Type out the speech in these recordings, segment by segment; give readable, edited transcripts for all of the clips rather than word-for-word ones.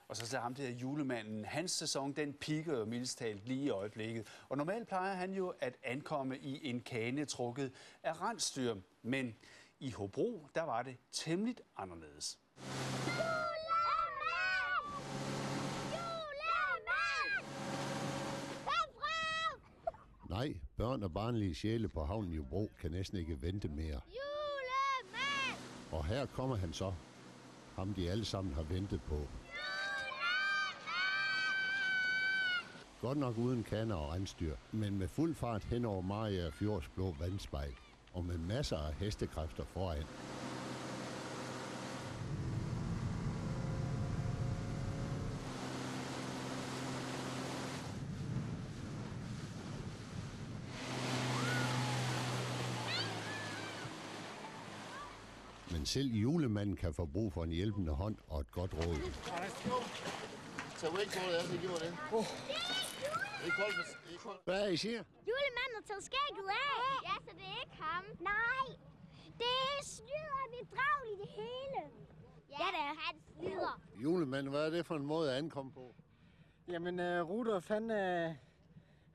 Og så ham der julemanden. Hans sæson, den piker jo mildest talt lige i øjeblikket. Og normalt plejer han jo at ankomme i en kane trukket af rensdyr. Men i Hobro, der var det temmelig anderledes. Nej, børn og barnlige sjæle på havnen i Hobro kan næsten ikke vente mere. Julemand! Og her kommer han så. Ham de alle sammen har ventet på. Julemand! Godt nok uden kander og rensdyr, men med fuld fart hen over Mariager Fjords blå vandspejl. Og med masser af hestekræfter foran. Men selv julemanden kan få brug for en hjælpende hånd og et godt råd. Tag wake-kortet af, så giver mig det. Det er koldt. Hvad er I siger? Julemanden har taget skægget af. Ja, så det er ikke ham. Nej, det er snyder og bedrag i det hele. Ja, det er. Han snyder. Julemanden, hvad er det for en måde at ankomme på? Jamen, Rudolf,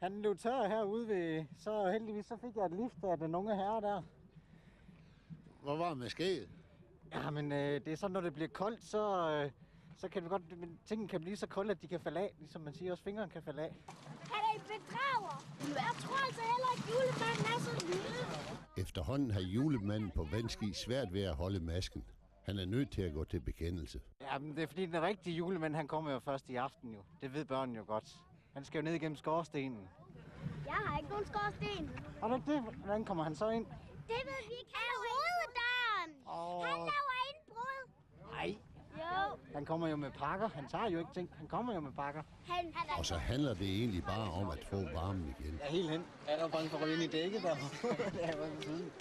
han løb tør herude ved... Så heldigvis så fik jeg et lift af den unge herre der. Hvor var med skæget? Jamen, det er sådan, når det bliver koldt, så kan det godt... Tingene kan blive så kolde, at de kan falde af. Ligesom man siger, også fingeren kan falde af. Han er en bedrager. Jeg tror altså heller ikke, julemanden er så lille. Efterhånden har julemanden på vandski svært ved at holde masken. Han er nødt til at gå til bekendelse. Jamen, det er fordi, den rigtige julemand, han kommer jo først i aften jo. Det ved børnene jo godt. Han skal jo ned igennem skorstenen. Jeg har ikke nogen skorsten. Har du ikke det? Hvordan kommer han så ind? Det ved vi ikke. Han er hoveddøren. Han laver indbrud. Nej. Jo. Han kommer jo med pakker. Han tager jo ikke ting. Han kommer jo med pakker. Han er... Og så handler det egentlig bare om at få varmen igen. Ja, helt hen. Jeg er jo bange for at ryge ind i dækket der. Det er jo sådan.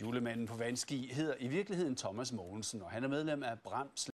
Julemanden på vandski hedder i virkeligheden Thomas Mogensen, og han er medlem af Brams